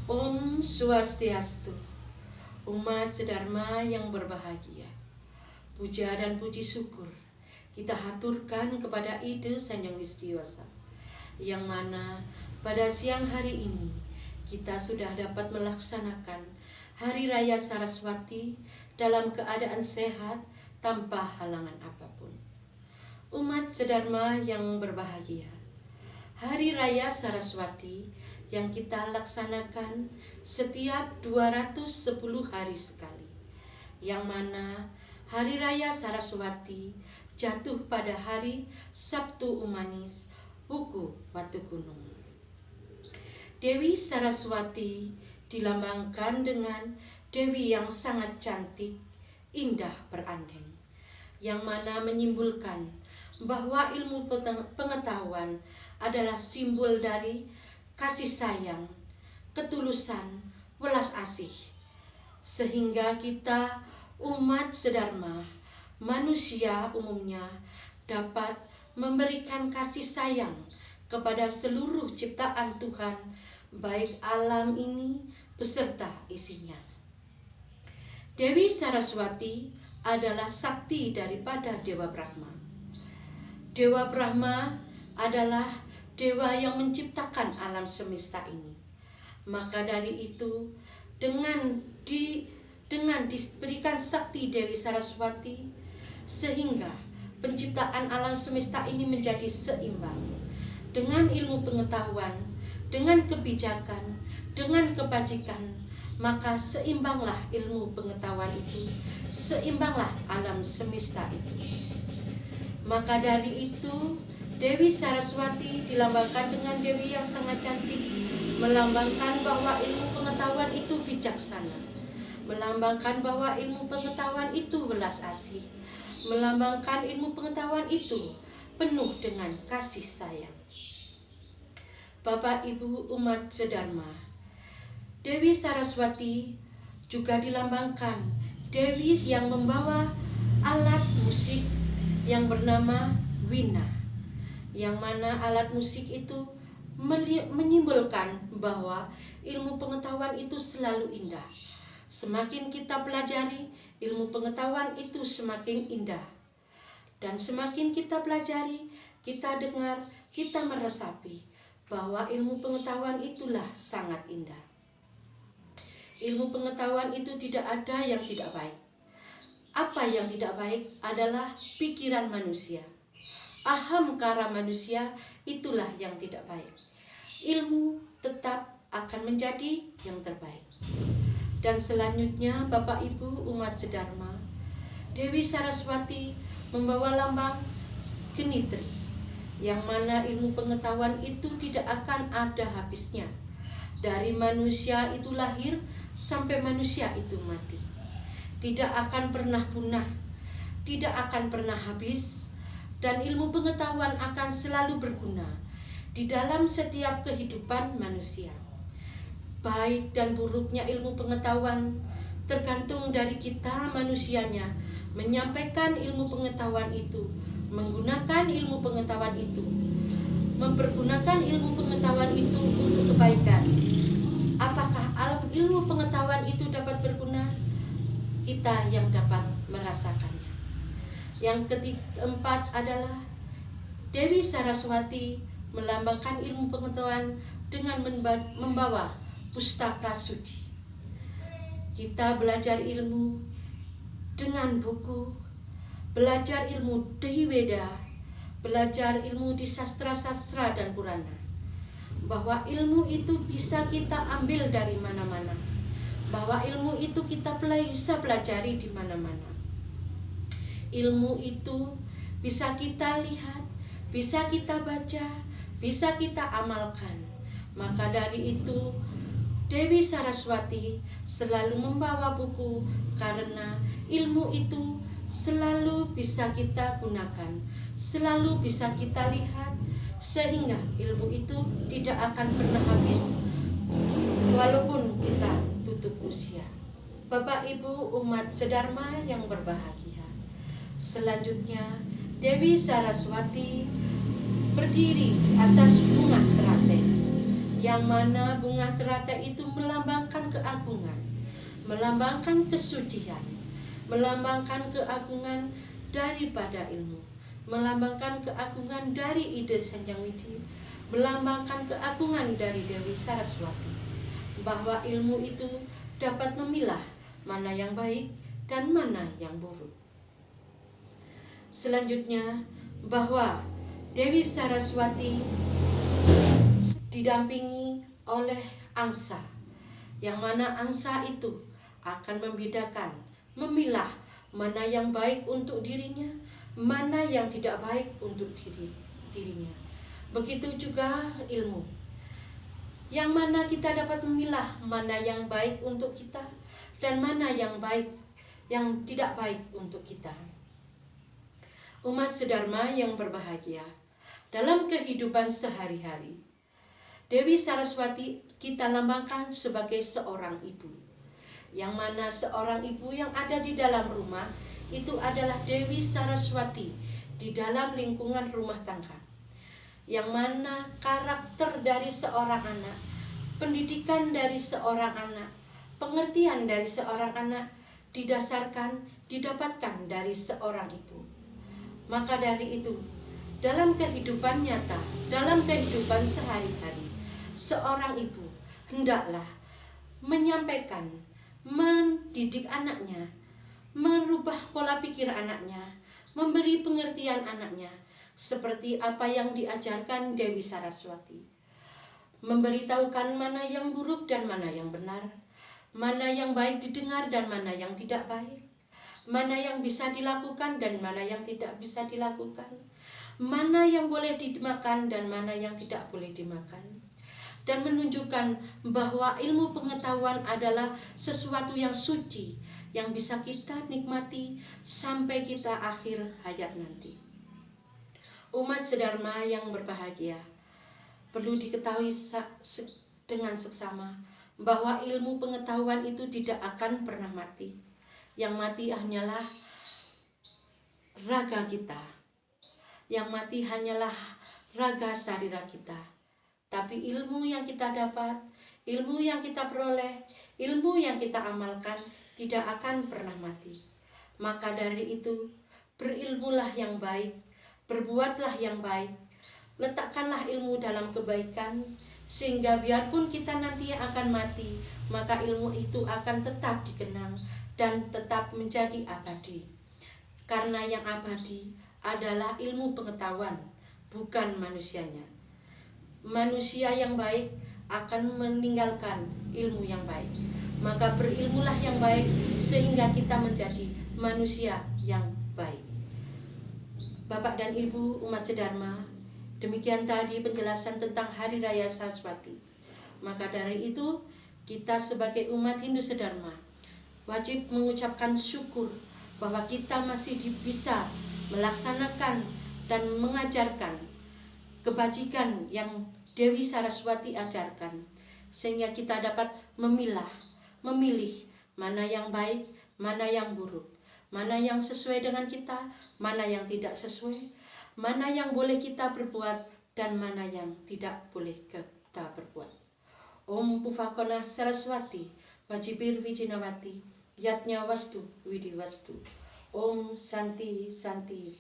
Om Swastiastu, umat sedharma yang berbahagia. Puja dan puji syukur kita haturkan kepada Ide Sang Hyang Widi Wasa, yang mana pada siang hari ini kita sudah dapat melaksanakan Hari Raya Saraswati dalam keadaan sehat tanpa halangan apapun. Umat sedharma yang berbahagia, Hari Raya Saraswati yang kita laksanakan setiap 210 hari sekali, yang mana Hari Raya Saraswati jatuh pada hari Sabtu Umanis, Wuku Watu Gunung. Dewi Saraswati dilambangkan dengan Dewi yang sangat cantik, indah berandeng, yang mana menyimbolkan bahwa ilmu pengetahuan adalah simbol dari kasih sayang, ketulusan, welas asih. Sehingga kita umat sedharma, manusia umumnya dapat memberikan kasih sayang kepada seluruh ciptaan Tuhan, baik alam ini beserta isinya. Dewi Saraswati adalah sakti daripada Dewa Brahma. Dewa Brahma adalah dewa yang menciptakan alam semesta ini. Maka dari itu, dengan diberikan sakti Dewi Saraswati, sehingga penciptaan alam semesta ini menjadi seimbang. Dengan ilmu pengetahuan, dengan kebijakan, dengan kebajikan, maka seimbanglah ilmu pengetahuan itu, seimbanglah alam semesta itu. Maka dari itu, Dewi Saraswati dilambangkan dengan Dewi yang sangat cantik, melambangkan bahwa ilmu pengetahuan itu bijaksana, melambangkan bahwa ilmu pengetahuan itu welas asih, melambangkan ilmu pengetahuan itu penuh dengan kasih sayang. Bapak Ibu umat sedharma, Dewi Saraswati juga dilambangkan Dewi yang membawa alat musik yang bernama Wina, yang mana alat musik itu menyimbolkan bahwa ilmu pengetahuan itu selalu indah. Semakin kita pelajari, ilmu pengetahuan itu semakin indah. Dan semakin kita pelajari, kita dengar, kita meresapi bahwa ilmu pengetahuan itulah sangat indah. Ilmu pengetahuan itu tidak ada yang tidak baik. Apa yang tidak baik adalah pikiran manusia. Ahamkara manusia itulah yang tidak baik. Ilmu tetap akan menjadi yang terbaik. Dan selanjutnya Bapak Ibu umat sedharma, Dewi Saraswati membawa lambang genitri, yang mana ilmu pengetahuan itu tidak akan ada habisnya. Dari manusia itu lahir sampai manusia itu mati. Tidak akan pernah punah, tidak akan pernah habis. Dan ilmu pengetahuan akan selalu berguna di dalam setiap kehidupan manusia. Baik dan buruknya ilmu pengetahuan tergantung dari kita manusianya menyampaikan ilmu pengetahuan itu, menggunakan ilmu pengetahuan itu, mempergunakan ilmu pengetahuan itu untuk kebaikan. Apakah ilmu pengetahuan itu dapat berguna? Kita yang dapat merasakannya. Yang keempat adalah Dewi Saraswati melambangkan ilmu pengetahuan dengan membawa pustaka suci. Kita belajar ilmu dengan buku, belajar ilmu di Weda, belajar ilmu di sastra-sastra dan Purana. Bahwa ilmu itu bisa kita ambil dari mana-mana. Bahwa ilmu itu kita bisa pelajari di mana-mana. Ilmu itu bisa kita lihat, bisa kita baca, bisa kita amalkan. Maka dari itu Dewi Saraswati selalu membawa buku, karena ilmu itu selalu bisa kita gunakan, selalu bisa kita lihat, sehingga ilmu itu tidak akan pernah habis walaupun kita tutup usia. Bapak Ibu umat sedharma yang berbahagia, selanjutnya Dewi Saraswati berdiri di atas bunga teratai, yang mana bunga teratai itu melambangkan keagungan, melambangkan kesucian, melambangkan keagungan daripada ilmu, melambangkan keagungan dari ide Sanjang Widi, melambangkan keagungan dari Dewi Saraswati, bahwa ilmu itu dapat memilah mana yang baik dan mana yang buruk. Selanjutnya, bahwa Dewi Saraswati didampingi oleh angsa, yang mana angsa itu akan membedakan, memilah mana yang baik untuk dirinya, mana yang tidak baik untuk dirinya. Begitu juga ilmu, yang mana kita dapat memilah mana yang baik untuk kita dan mana yang baik, yang tidak baik untuk kita. Umat sedharma yang berbahagia, dalam kehidupan sehari-hari, Dewi Saraswati kita lambangkan sebagai seorang ibu, yang mana seorang ibu yang ada di dalam rumah itu adalah Dewi Saraswati di dalam lingkungan rumah tangga, yang mana karakter dari seorang anak, pendidikan dari seorang anak, pengertian dari seorang anak didapatkan dari seorang ibu. Maka dari itu, dalam kehidupan nyata, dalam kehidupan sehari-hari, seorang ibu hendaklah menyampaikan, mendidik anaknya, merubah pola pikir anaknya, memberi pengertian anaknya, seperti apa yang diajarkan Dewi Saraswati. Memberitahukan mana yang buruk dan mana yang benar, mana yang baik didengar dan mana yang tidak baik, mana yang bisa dilakukan dan mana yang tidak bisa dilakukan, mana yang boleh dimakan dan mana yang tidak boleh dimakan, dan menunjukkan bahwa ilmu pengetahuan adalah sesuatu yang suci, yang bisa kita nikmati sampai kita akhir hayat nanti. Umat sedharma yang berbahagia, perlu diketahui dengan seksama bahwa ilmu pengetahuan itu tidak akan pernah mati. Yang mati hanyalah raga kita, yang mati hanyalah raga sarira kita. Tapi ilmu yang kita dapat, ilmu yang kita peroleh, ilmu yang kita amalkan tidak akan pernah mati. Maka dari itu, berilmulah yang baik, berbuatlah yang baik, letakkanlah ilmu dalam kebaikan, sehingga biarpun kita nanti akan mati, maka ilmu itu akan tetap dikenang dan tetap menjadi abadi. Karena yang abadi adalah ilmu pengetahuan, bukan manusianya. Manusia yang baik akan meninggalkan ilmu yang baik. Maka berilmulah yang baik sehingga kita menjadi manusia yang baik. Bapak dan Ibu umat sedharma, demikian tadi penjelasan tentang Hari Raya Saraswati. Maka dari itu, kita sebagai umat Hindu sedharma wajib mengucapkan syukur bahwa kita masih bisa melaksanakan dan mengajarkan kebajikan yang Dewi Saraswati ajarkan, sehingga kita dapat memilih mana yang baik, mana yang buruk, mana yang sesuai dengan kita, mana yang tidak sesuai, mana yang boleh kita berbuat dan mana yang tidak boleh kita berbuat. Om Puvakona Saraswati Wajibir Wijinawati Yatnya Wastu Widi Wastu. Om Santi Santi.